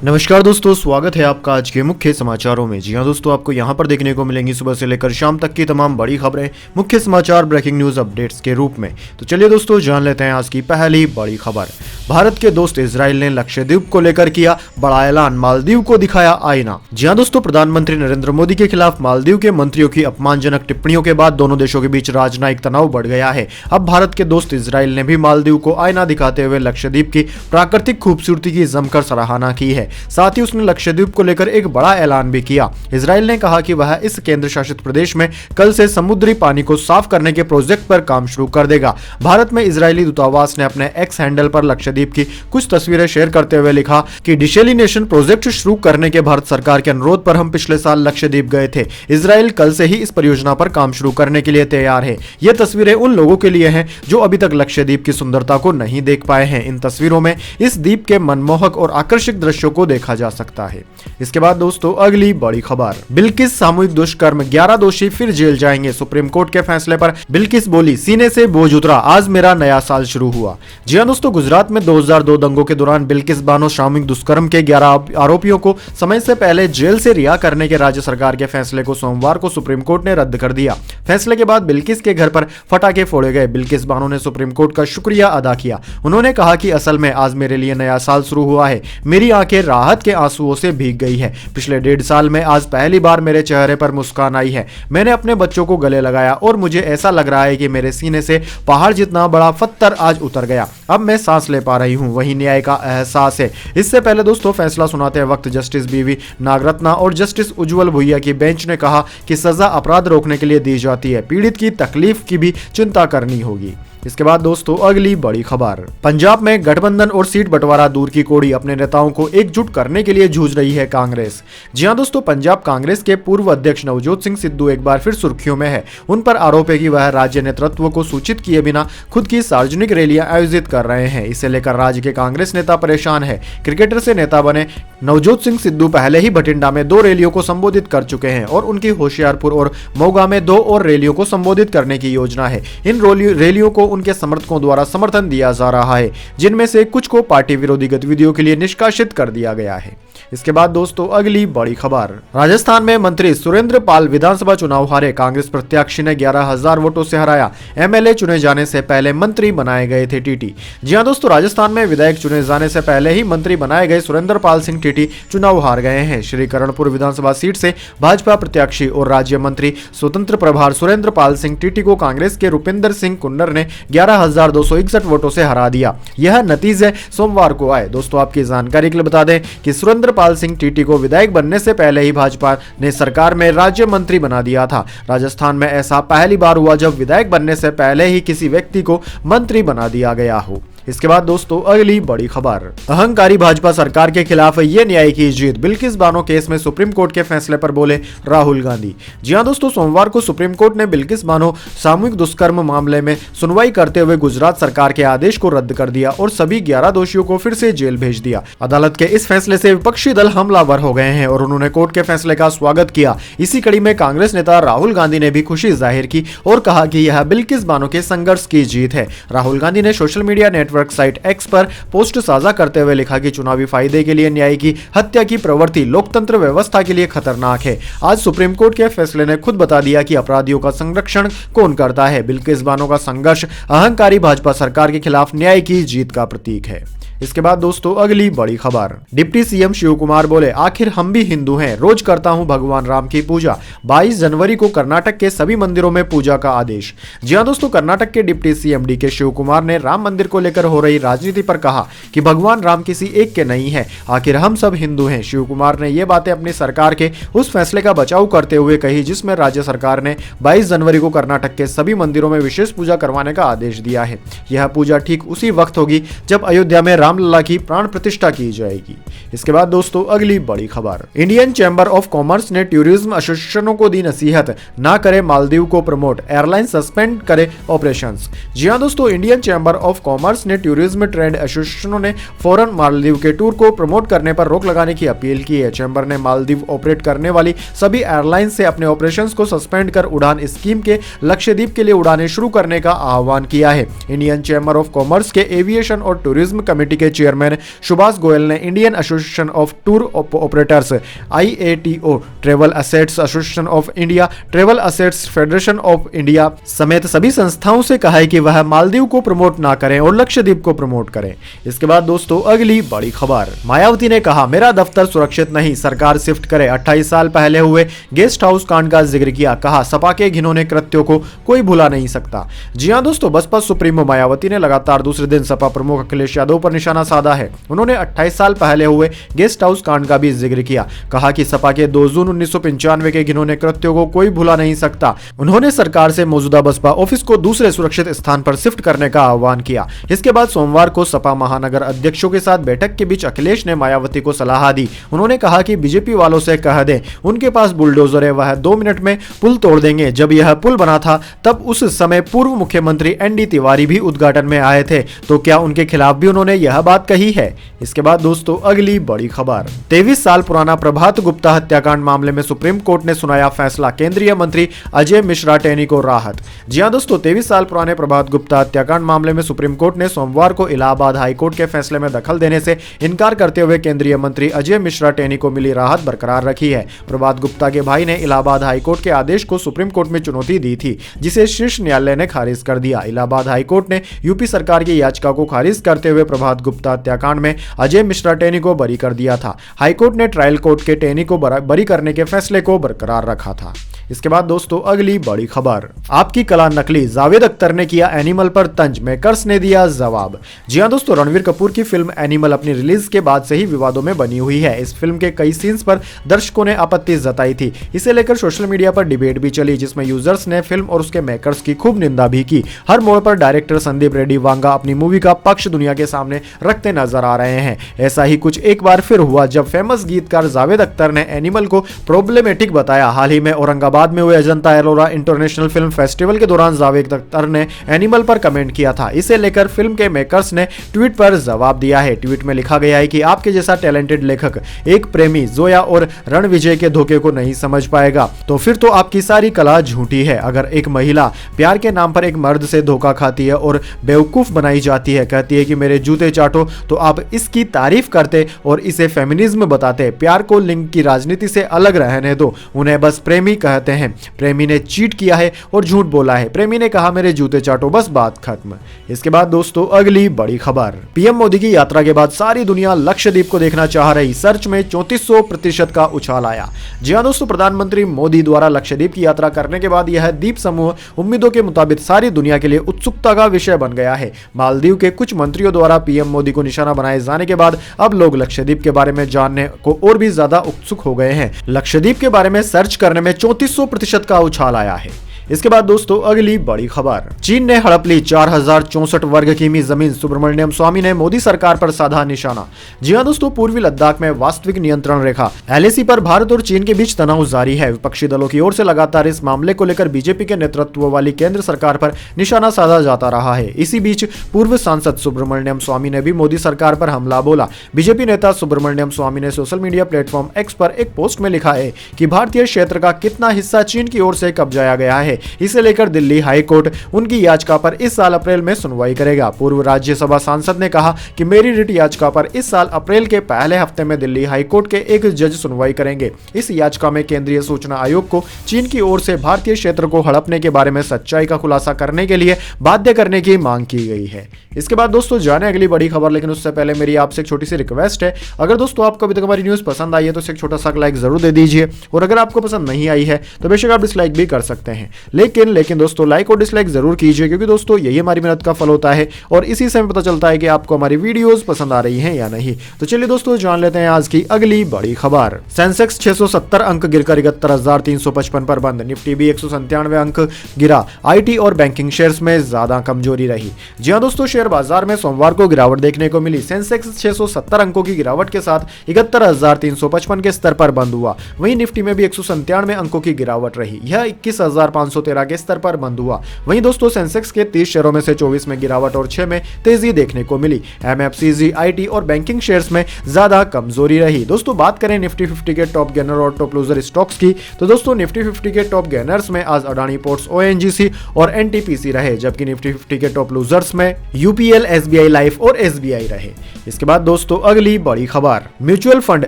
नमस्कार दोस्तों, स्वागत है आपका आज के मुख्य समाचारों में। जी हां दोस्तों, आपको यहां पर देखने को मिलेंगी सुबह से लेकर शाम तक की तमाम बड़ी खबरें मुख्य समाचार ब्रेकिंग न्यूज अपडेट्स के रूप में। तो चलिए दोस्तों, जान लेते हैं आज की पहली बड़ी खबर। भारत के दोस्त इजराइल ने लक्षद्वीप को लेकर किया बड़ा ऐलान, मालदीव को दिखाया आईना। जी हां दोस्तों, प्रधानमंत्री नरेंद्र मोदी के खिलाफ मालदीव के मंत्रियों की अपमानजनक टिप्पणियों के बाद दोनों देशों के बीच राजनयिक तनाव बढ़ गया है। अब भारत के दोस्त इजराइल ने भी मालदीव को आईना दिखाते हुए लक्षद्वीप की प्राकृतिक खूबसूरती की जमकर सराहना की है। साथ ही उसने लक्षद्वीप को लेकर एक बड़ा ऐलान भी किया। इजराइल ने कहा कि वह इस केंद्र शासित प्रदेश में कल से समुद्री पानी को साफ करने के प्रोजेक्ट पर काम शुरू कर देगा। भारत में इजरायली दूतावास ने अपने एक्स हैंडल पर लक्षद्वीप की कुछ तस्वीरें शेयर करते हुए लिखा कि डिसेलिनेशन प्रोजेक्ट शुरू करने के भारत सरकार के अनुरोध पर हम पिछले साल लक्षद्वीप गए थे। इजराइल कल से ही इस परियोजना पर काम शुरू करने के लिए तैयार है। ये तस्वीरें उन लोगों के लिए हैं जो अभी तक लक्षद्वीप की सुंदरता को नहीं देख पाए हैं। इन तस्वीरों में इस द्वीप के मनमोहक और आकर्षक दृश्यों को देखा जा सकता है। इसके बाद दोस्तों, अगली बड़ी खबर। बिल्किस सामूहिक दुष्कर्म, 11 दोषी फिर जेल जाएंगे। सुप्रीम कोर्ट के फैसले पर बिल्किस बोली, सीने से बोझ उतरा, आज मेरा नया साल शुरू हुआ। जी हां दोस्तों, गुजरात में 2002 दंगों के दौरान बिल्किस बानो सामूहिक दुष्कर्म के 11 आरोपियों को समय से पहले जेल से रिहा करने के राज्य सरकार के फैसले को सोमवार को सुप्रीम कोर्ट ने रद्द कर दिया। फैसले के बाद बिल्किस के घर पर फटाके फोड़े गए। बिल्किस बानो ने सुप्रीम कोर्ट का शुक्रिया अदा किया। उन्होंने कहा कि असल में आज मेरे लिए नया साल शुरू हुआ है। मेरी आंखें राहत के आंसुओं से भीग गई है। पिछले 1.5 साल में आज पहली बार मेरे चेहरे पर मुस्कान आई है। मैंने अपने बच्चों को गले लगाया और मुझे ऐसा लग रहा है कि मेरे सीने से पहाड़ जितना बड़ा पत्थर आज उतर गया। अब मैं सांस ले पा रही हूं। वही न्याय का एहसास है। इससे पहले दोस्तों, फैसला सुनाते वक्त जस्टिस बीवी नागरत्ना और जस्टिस उज्जवल भुइया की बेंच ने कहा कि सजा अपराध रोकने के लिए दी जाती है, पीड़ित की तकलीफ की भी चिंता करनी होगी। इसके बाद दोस्तों, अगली बड़ी खबर। पंजाब में गठबंधन और सीट बंटवारा दूर की कौड़ी, अपने नेताओं को एकजुट करने के लिए जूझ रही है कांग्रेस। जी हां दोस्तों, पंजाब कांग्रेस के पूर्व अध्यक्ष नवजोत सिंह सिद्धू एक बार फिर सुर्खियों में है। उन पर आरोप है कि वह राज्य नेतृत्व को सूचित किए बिना खुद की सार्वजनिक रैलियां आयोजित कर रहे हैं। इसे लेकर राज्य के कांग्रेस नेता परेशान है। क्रिकेटर से नेता बने नवजोत सिंह सिद्धू पहले ही बठिंडा में 2 रैलियों को संबोधित कर चुके हैं और उनकी होशियारपुर और मोगा में 2 और रैलियों को संबोधित करने की योजना है। इन रैलियों को उनके समर्थकों द्वारा समर्थन दिया जा रहा है, जिनमें से कुछ को पार्टी विरोधी गतिविधियों के लिए निष्कासित कर दिया गया है। इसके बाद दोस्तों, अगली बड़ी खबर। राजस्थान में मंत्री सुरेंद्र पाल विधानसभा चुनाव हारे। कांग्रेस प्रत्याशी ने 11,000 वोटों से हराया। एमएलए चुने जाने से पहले मंत्री बनाए गए थे टीटी। जी हां दोस्तों, राजस्थान में विधायक चुने जाने से पहले ही मंत्री बनाए गए सुरेंद्र पाल सिंह टीटी चुनाव हार गए हैं। श्री करणपुर विधानसभा सीट से भाजपा प्रत्याशी और राज्य मंत्री स्वतंत्र प्रभार सुरेंद्र पाल सिंह टीटी को कांग्रेस के रुपिंदर सिंह कुन्नर ने 11,261 वोटों से हरा दिया। यह नतीजे सोमवार को आए। दोस्तों, आपकी जानकारी के लिए बता दें कि सुरेंद्र पाल सिंह टीटी को विधायक बनने से पहले ही भाजपा ने सरकार में राज्य मंत्री बना दिया था। राजस्थान में ऐसा पहली बार हुआ जब विधायक बनने से पहले ही किसी व्यक्ति को मंत्री बना दिया गया हो। इसके बाद दोस्तों, अगली बड़ी खबर। अहंकारी भाजपा सरकार के खिलाफ ये न्याय की जीत। बिल्किस बानो केस में सुप्रीम कोर्ट के फैसले पर बोले राहुल गांधी। जी हां दोस्तों, सोमवार को सुप्रीम कोर्ट ने बिल्किस बानो सामूहिक दुष्कर्म मामले में सुनवाई करते हुए गुजरात सरकार के आदेश को रद्द कर दिया और सभी 11 दोषियों को फिर से जेल भेज दिया। अदालत के इस फैसले से विपक्षी दल हमलावर हो गए हैं और उन्होंने कोर्ट के फैसले का स्वागत किया। इसी कड़ी में कांग्रेस नेता राहुल गांधी ने भी खुशी जाहिर की और कहा कि यह बिल्किस बानो के संघर्ष की जीत है। राहुल गांधी ने social media network site x पर पोस्ट साझा करते हुए लिखा कि चुनावी फायदे के लिए न्याय की हत्या की प्रवृत्ति लोकतंत्र व्यवस्था के लिए खतरनाक है। आज सुप्रीम कोर्ट के फैसले ने खुद बता दिया कि अपराधियों का संरक्षण कौन करता है। बिल्किस बानो का संघर्ष अहंकारी भाजपा सरकार के खिलाफ न्याय की जीत का प्रतीक है। इसके बाद दोस्तों, अगली बड़ी खबर। डिप्टी सीएम शिव कुमार बोले, आखिर हम भी हिंदू हैं, रोज करता हूं भगवान राम की पूजा। 22 जनवरी को कर्नाटक के सभी मंदिरों में पूजा का आदेश। जी हां दोस्तों, कर्नाटक के डिप्टी सीएम डीके शिव कुमार ने राम मंदिर को लेकर हो रही राजनीति पर कहा कि भगवान राम किसी एक के नहीं है, आखिर हम सब हिंदू हैं। शिव कुमार ने ये बातें अपनी सरकार के उस फैसले का बचाव करते हुए कही जिसमें राज्य सरकार ने 22 जनवरी को कर्नाटक के सभी मंदिरों में विशेष पूजा करवाने का आदेश दिया है। यह पूजा ठीक उसी वक्त होगी जब अयोध्या में रामलला की प्राण प्रतिष्ठा की जाएगी। इसके बाद दोस्तों, अगली बड़ी खबर। इंडियन चैम्बर ऑफ कॉमर्स ने टूरिज्म एसोसिएशनों को दी नसीहत, ना करे मालदीव को प्रमोट, एयरलाइन सस्पेंड करे ऑपरेशंस। जी हां दोस्तों, इंडियन चैम्बर ऑफ कॉमर्स ने टूरिज्म ट्रेड एसोसिएशनों ने फौरन मालदीव के टूर को प्रमोट करने पर रोक लगाने की अपील की है। चैम्बर ने मालदीव ऑपरेट करने वाली सभी एयरलाइन से अपने ऑपरेशंस को सस्पेंड कर उड़ान स्कीम के लक्षद्वीप के लिए उड़ानें शुरू करने का आह्वान किया है। इंडियन चैम्बर ऑफ कॉमर्स के एविएशन और टूरिज्म कमेटी कमेटी के चेयरमैन सुभाष गोयल ने Indian association of tour operators IATO, travel assets association of India, travel assets federation of India समेत सभी संस्थाओं से कहा है कि वह मालदीव को प्रमोट ना करें और लक्षद्वीप को प्रमोट करें। इसके बाद दोस्तों अगली बड़ी खबर, मायावती ने कहा मेरा दफ्तर सुरक्षित नहीं, सरकार शिफ्ट करे। 28 साल पहले हुए गेस्ट हाउस कांड का जिक्र किया, कहा सपा के घिनौने कृत्यों को कोई भुला नहीं सकता। जी हां दोस्तों, बसपा सुप्रीमो मायावती ने लगातार दूसरे दिन सपा प्रमुख अखिलेश यादव पर निशाना साधा है। उन्होंने 28 साल पहले हुए गेस्ट हाउस कांड का भी जिक्र किया, कहा कि सपा के 2 जून 1995 के घिनौने कृत्यों को कोई भुला नहीं सकता। उन्होंने सरकार से मौजूदा बसपा ऑफिस को दूसरे सुरक्षित स्थान पर शिफ्ट करने का आह्वान किया। इसके बाद सोमवार को सपा महानगर अध्यक्षों के साथ बैठक के बीच अखिलेश ने मायावती को सलाह दी। उन्होंने कहा कि बीजेपी वालों से कह दें उनके पास बुलडोजर है, वह 2 मिनट में पुल तोड़ देंगे। जब यह पुल बना था तब उस समय पूर्व मुख्यमंत्री ND तिवारी भी उद्घाटन में आए थे, तो क्या उनके खिलाफ भी उन्होंने यह बात कही है? इसके बाद दोस्तों अगली बड़ी खबर, 23 साल पुराना प्रभात गुप्ता हत्याकांड मामले में सुप्रीम कोर्ट ने सुनाया फैसला, केंद्रीय मंत्री अजय मिश्रा टेनी को राहत। जी हां दोस्तों, 23 साल पुराने प्रभात गुप्ता हत्याकांड मामले में सुप्रीम कोर्ट ने सोमवार को इलाहाबाद हाईकोर्ट के फैसले में दखल देने से इनकार करते हुए केंद्रीय मंत्री अजय मिश्रा टेनी को मिली राहत बरकरार रखी है। प्रभात गुप्ता के भाई ने इलाहाबाद हाईकोर्ट के आदेश को सुप्रीम कोर्ट में चुनौती दी थी, जिसे शीर्ष न्यायालय ने खारिज कर दिया। इलाहाबाद हाईकोर्ट ने यूपी सरकार की याचिका को खारिज करते हुए प्रभात गुप्ता हत्याकांड में अजय मिश्रा टेनी को बरी कर दिया था। हाईकोर्ट ने ट्रायल कोर्ट के टेनी को बरी करने के फैसले को बरकरार रखा था। इसके बाद दोस्तों अगली बड़ी खबर, आपकी कला नकली, जावेद अख्तर ने किया एनिमल पर तंज, मेकर्स ने दिया जवाब। जी हां दोस्तों, रणवीर कपूर की फिल्म एनिमल अपनी रिलीज के बाद से ही विवादों में बनी हुई है। इस फिल्म के कई सीन्स पर दर्शकों ने आपत्ति जताई थी। इसे लेकर सोशल मीडिया पर डिबेट भी चली, जिसमें यूजर्स ने फिल्म और उसके मेकर्स की खूब निंदा भी की। हर मोड़ पर डायरेक्टर संदीप रेड्डी वांगा अपनी मूवी का पक्ष दुनिया के सामने रखते नजर आ रहे हैं। ऐसा ही कुछ एक बार फिर हुआ जब फेमस गीतकार जावेद अख्तर ने एनिमल को प्रॉब्लमेटिक बताया। हाल ही में औरंगाबाद में हुए Ajanta Ellora international film festival के दौरान जावेद अख्तर ने एनिमल पर कमेंट किया था। इसे लेकर फिल्म के मेकर्स ने ट्वीट पर जवाब दिया है। ट्वीट में लिखा गया है कि आपके जैसा टैलेंटेड लेखक एक प्रेमी जोया और रणविजय के धोखे को नहीं समझ पाएगा, तो फिर तो आपकी सारी कला झूठी है। अगर एक महिला प्यार के नाम पर एक मर्द से धोखा खाती है और बेवकूफ बनाई जाती है, कहती है कि मेरे जूते चाटो, तो आप इसकी तारीफ करते और इसे फेमिनिज्म बताते। प्यार को लिंग की राजनीति से अलग रहने दो, उन्हें बस प्रेमी कहते हैं। प्रेमी ने चीट किया है और झूठ बोला है। प्रेमी ने कहा मेरे जूते चाटो, बस बात खत्म। इसके बाद दोस्तों अगली बड़ी खबर, पीएम मोदी की यात्रा के बाद सारी दुनिया लक्षद्वीप को देखना चाह रही, सर्च में 3400% का उछाल आया। जी हां दोस्तों, प्रधानमंत्री मोदी द्वारा लक्षद्वीप की यात्रा करने के बाद यह द्वीप समूह उम्मीदों के मुताबिक सारी दुनिया के लिए उत्सुकता का विषय बन गया है। मालदीव के कुछ मंत्रियों द्वारा पीएम मोदी को निशाना बनाए जाने के बाद अब लोग लक्षद्वीप के बारे में जानने को और भी ज्यादा उत्सुक हो गए हैं। लक्षद्वीप के बारे में सर्च करने में 3400% का उछाल आया है। इसके बाद दोस्तों अगली बड़ी खबर, चीन ने हड़प ली 4064 वर्ग किमी जमीन, सुब्रमण्यम स्वामी ने मोदी सरकार पर साधा निशाना। जी हां दोस्तों, पूर्वी लद्दाख में वास्तविक नियंत्रण रेखा LAC पर भारत और चीन के बीच तनाव जारी है। विपक्षी दलों की ओर से लगातार इस मामले को लेकर बीजेपी के नेतृत्व वाली केंद्र सरकार पर निशाना साधा जाता रहा है। इसी बीच पूर्व सांसद सुब्रमण्यम स्वामी ने भी मोदी सरकार पर हमला बोला। बीजेपी नेता सुब्रमण्यम स्वामी ने सोशल मीडिया प्लेटफॉर्म X पर एक पोस्ट में लिखा है कि भारतीय क्षेत्र का कितना हिस्सा चीन की ओर से कब्जाया गया है। इसे लेकर दिल्ली हाई कोर्ट उनकी याचिका पर इस साल अप्रैल में सुनवाई करेगा। पूर्व राज्यसभा सांसद ने कहा कि मेरी रिट याचिका पर इस साल अप्रैल के पहले हफ्ते में दिल्ली हाई कोर्ट के एक जज सुनवाई करेंगे। इस याचिका में केंद्रीय सूचना आयोग को चीन की ओर से भारतीय क्षेत्र को हड़पने के बारे में सच्चाई का खुलासा करने के लिए बाध्य करने की मांग की गई है। इसके बाद दोस्तों जाने अगली बड़ी खबर, लेकिन उससे पहले मेरी आपसे एक छोटी सी रिक्वेस्ट है, अगर दोस्तों आपको अभी तक हमारी न्यूज पसंद आई है तो एक छोटा सा लाइक जरूर दे दीजिए, और अगर आपको पसंद नहीं आई है तो बेशक आप डिसलाइक भी कर सकते हैं। लेकिन दोस्तों लाइक और डिसलाइक जरूर कीजिए, क्योंकि दोस्तों यही हमारी मेहनत का फल होता है और इसी से हमें पता चलता है कि आपको हमारी वीडियोस पसंद आ रही हैं या नहीं। तो चलिए दोस्तों जान लेते हैं आज की अगली बड़ी खबर। सेंसेक्स 670 अंक गिरकर 71,355 पर बंद। निफ्टी भी 197 अंक गिरा। IT और बैंकिंग शेयर्स में ज्यादा कमजोरी रही। जी हां दोस्तों, शेयर बाजार में सोमवार को गिरावट देखने को मिली। सेंसेक्स 670 अंकों की गिरावट के साथ 71,355 के स्तर पर बंद हुआ। वहीं निफ्टी में भी 197 अंकों की गिरावट रही। यह 21,500 513 के स्तर पर बंद हुआ। वहीं दोस्तों सेंसेक्स के 30 शेयरों में से 24 में गिरावट और 6 में तेजी देखने को मिली। एमएफसीजी, आईटी और बैंकिंग शेयर्स में ज्यादा कमजोरी रही। दोस्तों बात करें निफ्टी 50 के टॉप गेनर और टॉप लूजर स्टॉक्स की, तो दोस्तों निफ्टी 50 के टॉप गेनर्स में आज अडानी पोर्ट्स, ओएनजीसी और एनटीपीसी रहे, जबकि निफ्टी 50 के टॉप लूजर्स में यूपीएल, एसबीआई लाइफ और एसबीआई रहे। इसके बाद दोस्तों अगली बड़ी खबर, म्यूचुअल फंड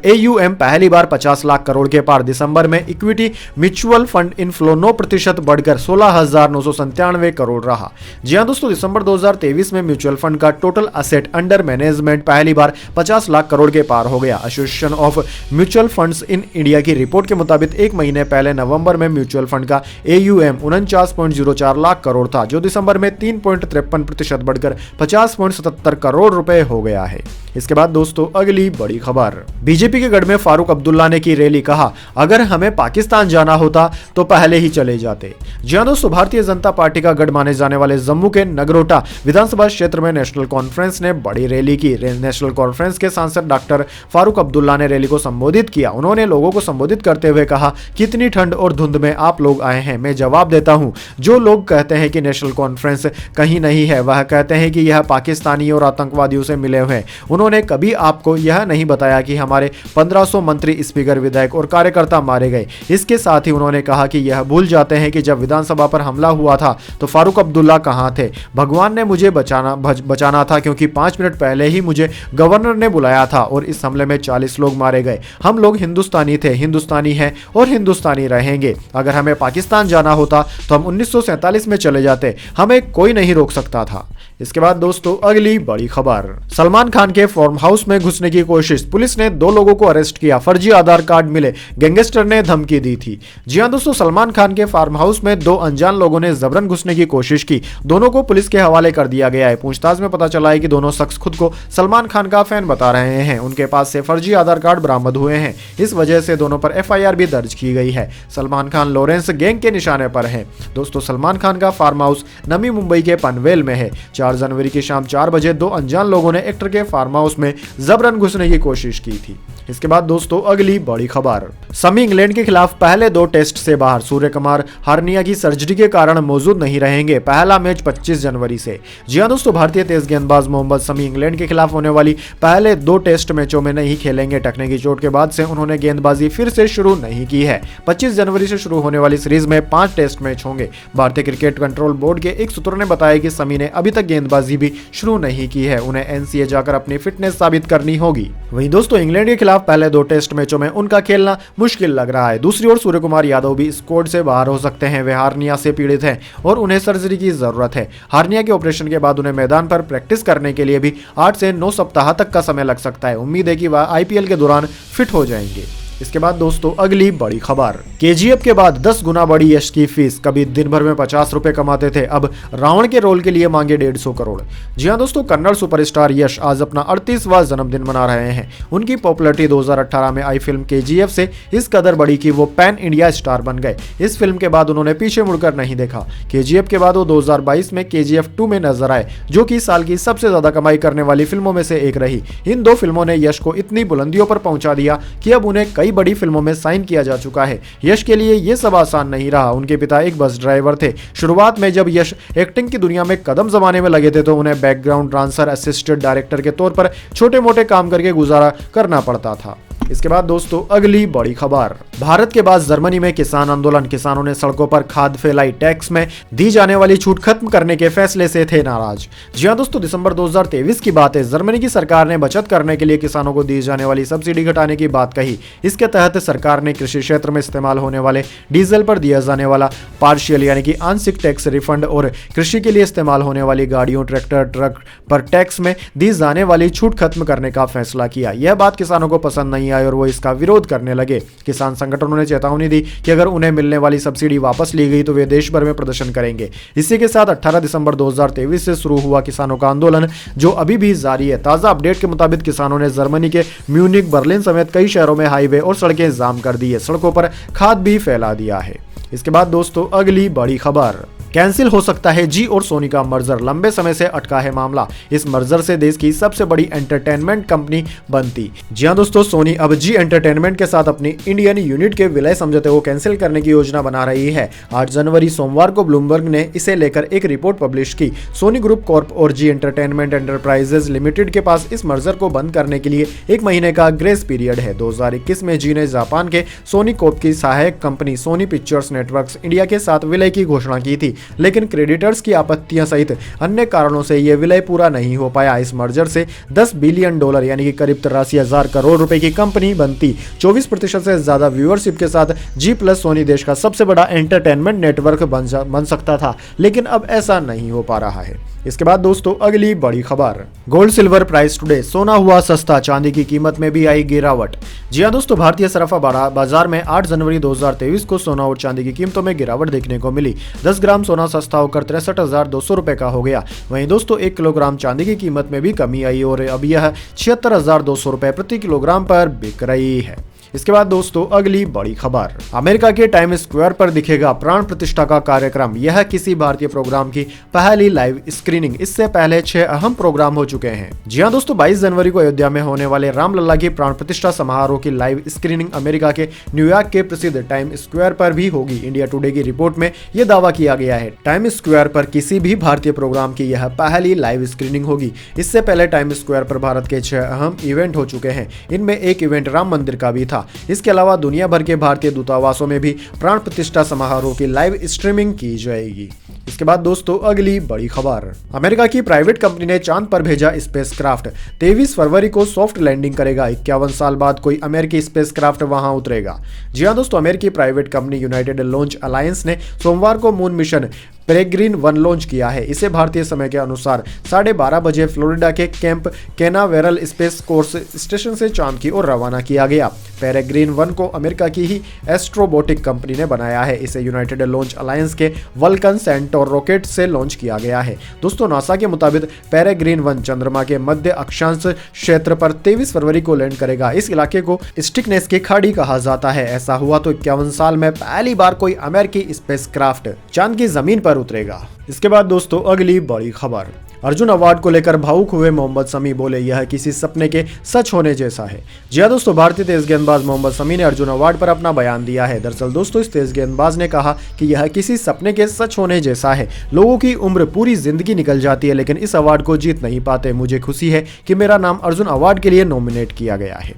एयूएम पहली बार 50 लाख करोड़ के पार। दिसंबर में इक्विटी म्यूचुअल फंड इनफ्लो 9% बढ़कर 16,997 करोड़ रहा। जी हां दोस्तों, दिसंबर 2023 में म्यूचुअल फंड का टोटल असेट अंडर मैनेजमेंट पहली बार 50 लाख करोड़ के पार हो गया। Association of mutual funds in India की रिपोर्ट के मुताबिक एक महीने पहले नवंबर में म्यूचुअल फंड का एयूएम 49.04 लाख करोड़ था, जो दिसंबर में 3.53% बढ़कर 50.77 करोड़ रुपए हो गया है। इसके बाद दोस्तों अगली बड़ी खबर, बीजेपी के गढ़ में फारूक अब्दुल्ला ने की रैली, कहा अगर हमें पाकिस्तान जाना होता तो पहले ही चले जाते। जी हां दोस्तों, भारतीय जनता पार्टी का गढ़ माने जाने वाले जम्मू के नगरोटा विधानसभा क्षेत्र में नेशनल कॉन्फ्रेंस ने बड़ी रैली की। नेशनल कॉन्फ्रेंस के सांसद डॉक्टर फारूक अब्दुल्ला ने रैली को संबोधित किया। उन्होंने लोगों को संबोधित करते हुए कहा, कितनी ठंड और धुंध में आप लोग आए हैं। मैं जवाब देता हूं, जो लोग कहते हैं कि नेशनल कॉन्फ्रेंस कहीं नहीं है, वह कहते हैं कि यह पाकिस्तानी और आतंकवादियों से मिले हुए हैं। उन्होंने कभी आपको यह नहीं बताया कि हमारे 1500 मंत्री, स्पीकर, विधायक और कार्यकर्ता मारे गए। इसके साथ ही उन्होंने कहा कि यह भूल जाते हैं कि जब विधानसभा पर हमला हुआ था तो फारूक अब्दुल्ला कहां थे। भगवान ने मुझे बचाना था, क्योंकि 5 मिनट पहले ही मुझे गवर्नर ने बुलाया था और इस हमले में 40 लोग मारे गए। हम लोग हिंदुस्तानी थे, हिंदुस्तानी हैं और हिंदुस्तानी रहेंगे। अगर हमें पाकिस्तान जाना होता तो हम 1947 में चले जाते, हमें कोई नहीं रोक सकता था। इसके बाद दोस्तों अगली बड़ी खबर, सलमान खान के फार्म हाउस में घुसने की कोशिश, पुलिस ने 2 लोगों को अरेस्ट किया। फर्जी आधार कार्ड मिले, गैंगस्टर ने धमकी दी थी। जी हां दोस्तों, सलमान खान के फार्म हाउस में 2 अनजान लोगों ने जबरन घुसने की कोशिश की। दोनों को पुलिस के हवाले कर दिया गया है। पूछताछ में पता चला है कि दोनों शख्स खुद को सलमान खान का फैन बता रहे हैं। उनके पास से फर्जी आधार कार्ड बरामद हुए हैं। इस वजह से दोनों पर एफआईआर भी दर्ज की गई है। सलमान खान लॉरेंस गैंग के निशाने पर है। दोस्तों सलमान खान का फार्म हाउस नवी मुंबई के पनवेल में है। 4 जनवरी की शाम 4 बजे 2 अनजान लोगों ने एक्टर के फार्म हाउस में जबरन घुसने की कोशिश की थी। इसके बाद दोस्तों अगली बड़ी खबर, शमी इंग्लैंड के खिलाफ पहले 2 टेस्ट से बाहर। सूर्य कुमार हार्निया की सर्जरी के कारण मौजूद नहीं रहेंगे। पहला मैच 25 जनवरी से। जी हां दोस्तों, भारतीय तेज गेंदबाज मोहम्मद शमी इंग्लैंड के खिलाफ होने वाली पहले 2 टेस्ट मैचों में नहीं खेलेंगे। टखने की चोट के बाद से उन्होंने गेंदबाजी फिर से शुरू नहीं की है। 25 जनवरी से शुरू होने वाली सीरीज में 5 टेस्ट मैच होंगे। भारतीय क्रिकेट कंट्रोल बोर्ड के एक सूत्र ने बताया कि शमी ने अभी तक गेंदबाजी भी शुरू नहीं की है। उन्हें एनसीए जाकर अपनी फिटनेस साबित करनी होगी। वहीं दोस्तों इंग्लैंड के खिलाफ पहले 2 टेस्ट मैचों में उनका खेलना मुश्किल लग रहा है। दूसरी ओर सूर्य कुमार यादव भी स्क्वाड से बाहर हो सकते हैं। वे हार्निया से पीड़ित हैं और उन्हें सर्जरी की जरूरत है। हार्निया के ऑपरेशन के बाद उन्हें मैदान पर प्रैक्टिस करने के लिए भी 8 से 9 सप्ताह तक का समय लग सकता है। उम्मीद है कि वह आईपीएल के दौरान फिट हो जाएंगे। इसके बाद दोस्तों अगली बड़ी खबर, केजीएफ के बाद 10 गुना बढ़ी यश की फीस। कभी दिन भर में 50 रुपए कमाते थे, अब रावण के रोल के लिए मांगे 150 करोड़। जी हां दोस्तों, कन्नड़ सुपरस्टार यश आज अपना 38वां जन्मदिन मना रहे हैं। उनकी पॉपुलैरिटी 2018 में आई फिल्म केजीएफ से इस कदर बढ़ी कि वो पैन इंडिया स्टार बन गए। इस फिल्म के बाद उन्होंने पीछे मुड़कर नहीं देखा। केजीएफ के बाद वो 2022 में केजीएफ 2 में नजर आए, जो कि साल की सबसे ज्यादा कमाई करने वाली फिल्मों में से एक रही। इन 2 फिल्मों ने यश को इतनी बुलंदियों पर पहुंचा दिया कि अब उन्हें कई बड़ी फिल्मों में साइन किया जा चुका है। यश के लिए यह सब आसान नहीं रहा। उनके पिता एक बस ड्राइवर थे। शुरुआत में जब यश एक्टिंग की दुनिया में कदम जमाने में लगे थे तो उन्हें बैकग्राउंड डांसर, असिस्टेंट डायरेक्टर के तौर पर छोटे मोटे काम करके गुजारा करना पड़ता था। इसके बाद दोस्तों अगली बड़ी खबर, भारत के बाद जर्मनी में किसान आंदोलन। किसानों ने सड़कों पर खाद फैलाई। टैक्स में दी जाने वाली छूट खत्म करने के फैसले से थे नाराज। जी हां दोस्तों, दिसंबर 2023 की बात है। जर्मनी की सरकार ने बचत करने के लिए किसानों को दी जाने वाली सब्सिडी घटाने की बात कही। इसके तहत सरकार ने कृषि क्षेत्र में इस्तेमाल होने वाले डीजल पर दिया जाने वाला पार्शियल यानी कि आंशिक टैक्स रिफंड और कृषि के लिए इस्तेमाल होने वाली गाड़ियों, ट्रैक्टर, ट्रक पर टैक्स में दी जाने वाली छूट खत्म करने का फैसला किया। यह बात किसानों को पसंद नहीं आई और वो इसका विरोध करने लगे। किसान संगठनों ने चेतावनी दी कि अगर उन्हें मिलने वाली सब्सिडी वापस ली गई तो वे देश भर में प्रदर्शन करेंगे। इसी के साथ 18 दिसंबर 2023 से शुरू हुआ किसानों का आंदोलन, जो अभी भी जारी है। ताजा अपडेट के मुताबिक किसानों ने जर्मनी के म्यूनिक, बर्लिन समेत कई शहरों में हाईवे और सड़कें जाम कर दी है। सड़कों पर खाद भी फैला दिया है। इसके बाद दोस्तों अगली बड़ी खबर, कैंसिल हो सकता है जी और सोनी का मर्जर, लंबे समय से अटका है मामला। इस मर्जर से देश की सबसे बड़ी एंटरटेनमेंट कंपनी बनती। जी हां दोस्तों, सोनी अब जी एंटरटेनमेंट के साथ अपनी इंडियन यूनिट के विलय समझौते को कैंसिल करने की योजना बना रही है। 8 जनवरी सोमवार को ब्लूमबर्ग ने इसे लेकर एक रिपोर्ट पब्लिश की। सोनी ग्रुप कॉर्प और जी एंटरटेनमेंट एंटरप्राइजेज लिमिटेड के पास इस मर्जर को बंद करने के लिए 1 महीने का ग्रेस पीरियड है। 2021 में जी ने जापान के सोनी कॉर्प की सहायक company Sony Pictures Networks India के साथ विलय की घोषणा की थी, लेकिन क्रेडिटर्स की आपत्तियां सहित अन्य कारणों से यह विलय पूरा नहीं हो पाया। इस मर्जर से $10 बिलियन यानी कि करीब 83,000 करोड़ रुपए की कंपनी बनती। 24% से ज्यादा व्यूअरशिप के साथ जी प्लस सोनी देश का सबसे बड़ा एंटरटेनमेंट नेटवर्क बन सकता था, लेकिन अब ऐसा नहीं हो पा रहा है। इसके बाद दोस्तों अगली बड़ी खबर, गोल्ड सिल्वर प्राइस टुडे, सोना हुआ सस्ता, चांदी की कीमत में भी आई गिरावट। जी हां दोस्तों, भारतीय सराफा बाजार में 8 जनवरी 2023 को सोना और चांदी की कीमतों में गिरावट देखने को मिली। 10 ग्राम सोना सस्ता होकर 63,200 रुपए का हो गया। वहीं दोस्तों 1 किलोग्राम चांदी की कीमत में भी कमी आई और अब यह 76,200 रुपए प्रति किलोग्राम पर बिक रही है। इसके बाद दोस्तों अगली बड़ी खबर, अमेरिका के टाइम स्क्वायर पर दिखेगा प्राण प्रतिष्ठा का कार्यक्रम। यह किसी भारतीय प्रोग्राम की पहली लाइव स्क्रीनिंग। इससे पहले 6 अहम प्रोग्राम हो चुके हैं। जी हां दोस्तों, 22 जनवरी को अयोध्या में होने वाले रामलला की प्राण प्रतिष्ठा समारोह की लाइव स्क्रीनिंग अमेरिका के न्यूयॉर्क के प्रसिद्ध टाइम स्क्वायर पर भी होगी। इंडिया टुडे की रिपोर्ट में यह दावा किया गया है। टाइम स्क्वायर पर किसी भी भारतीय प्रोग्राम की यह पहली लाइव स्क्रीनिंग होगी। इससे पहले टाइम स्क्वायर पर भारत के 6 अहम इवेंट हो चुके हैं। इनमें एक इवेंट राम मंदिर का भी था। इसके अलावा दुनिया भर के भारतीय दूतावासों में भी प्राण प्रतिष्ठा समारोह की लाइव स्ट्रीमिंग की जाएगी। इसके बाद दोस्तों अगली बड़ी खबर, अमेरिका की प्राइवेट कंपनी ने चांद पर भेजा स्पेसक्राफ्ट। 23 फरवरी को सॉफ्ट लैंडिंग करेगा। 51 साल बाद कोई अमेरिकी स्पेसक्राफ्ट वहां उतरेगा। जी हां दोस्तों, अमेरिकी private company United launch alliance ने सोमवार को मून मिशन पेरेग्रीन 1 लॉन्च किया है। इसे भारतीय समय के अनुसार 12:30 बजे फ्लोरिडा के camp Canaveral space course station से चांद की ओर रवाना किया गया। पेरेग्रीन 1 को अमेरिका की ही एस्ट्रोबोटिक कंपनी ने बनाया है। इसे यूनाइटेड लॉन्च अलायंस के वल्कन सेंटोर रॉकेट से लॉन्च किया गया है। दोस्तों नासा के मुताबिक पेरेग्रीन 1 चंद्रमा के मध्य अक्षांश क्षेत्र पर 23 फरवरी को लैंड करेगा। इस इलाके को स्टिकनेस की खाड़ी कहा जाता है। ऐसा हुआ तो 51 साल में पहली बार कोई अमेरिकी स्पेसक्राफ्ट चांद की जमीन पर उतरेगा। इसके बाद दोस्तों अगली बड़ी खबर, अर्जुन अवार्ड को लेकर भावुक हुए मोहम्मद शमी, बोले यह किसी सपने के सच होने जैसा है। जी हां दोस्तों, भारतीय तेज गेंदबाज मोहम्मद शमी ने अर्जुन अवार्ड पर अपना बयान दिया है। दरअसल दोस्तों इस तेज गेंदबाज ने कहा कि यह किसी सपने के सच होने जैसा है। लोगों की उम्र पूरी जिंदगी निकल जाती है लेकिन इस अवार्ड को जीत नहीं पाते। मुझे खुशी है कि मेरा नाम अर्जुन अवार्ड के लिए नॉमिनेट किया गया है।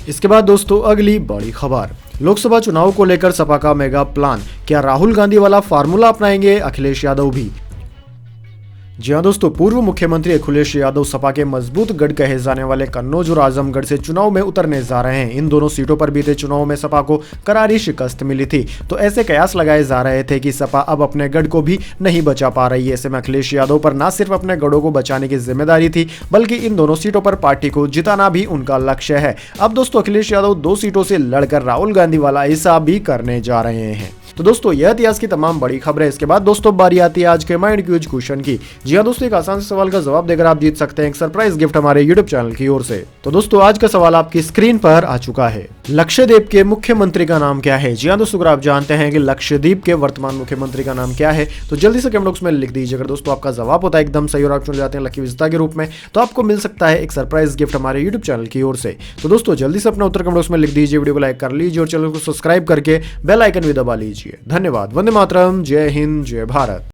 इसके बाद दोस्तों अगली बड़ी खबर, लोकसभा चुनाव को लेकर सपा का मेगा प्लान, क्या राहुल गांधी वाला फार्मूला अपनाएंगे अखिलेश यादव भी। जी हां दोस्तों, पूर्व मुख्यमंत्री अखिलेश यादव सपा के मजबूत गढ़ कहे जाने वाले कन्नौज और आजमगढ़ से चुनाव में उतरने जा रहे हैं। इन दोनों सीटों पर बीते चुनाव में सपा को करारी शिकस्त मिली थी, तो ऐसे कयास लगाए जा रहे थे कि सपा अब अपने गढ़ को भी नहीं बचा पा रही है। ऐसे में अखिलेश यादव पर न सिर्फ अपने गढ़ों को बचाने की जिम्मेदारी थी बल्कि इन दोनों सीटों पर पार्टी को जिताना भी उनका लक्ष्य है। अब दोस्तों अखिलेश यादव 2 सीटों से लड़कर राहुल गांधी वाला हिसाब भी करने जा रहे हैं। तो दोस्तों यह इतिहास की तमाम बड़ी खबरें। इसके बाद दोस्तों बारी आती है आज के माइंड क्यूज क्वेश्चन की। जी हां दोस्तों, एक आसान से सवाल का जवाब देकर आप जीत सकते हैं एक सरप्राइज गिफ्ट हमारे यूट्यूब चैनल की ओर से। तो दोस्तों आज का सवाल आपकी स्क्रीन पर आ चुका है। लक्षद्वीप के मुख्यमंत्री का नाम क्या है। जी हां दोस्तों, अगर आप जानते हैं कि लक्षद्वीप के वर्तमान मुख्यमंत्री का नाम क्या है तो जल्दी से कमेंट बॉक्स में लिख दीजिए। अगर दोस्तों आपका जवाब होता है एकदम सही और आप चुन जाते हैं लकी विजेता के रूप में तो आपको मिल सकता है एक सरप्राइज गिफ्ट हमारे यूट्यूब चैनल की ओर से। तो दोस्तों जल्दी से अपना उत्तर कमेंट बॉक्स में लिख दीजिए, वीडियो को लाइक कर लीजिए और चैनल को सब्सक्राइब करके बेल आइकन भी दबा लीजिए। धन्यवाद। वंदे मातरम। जय हिंद, जय भारत।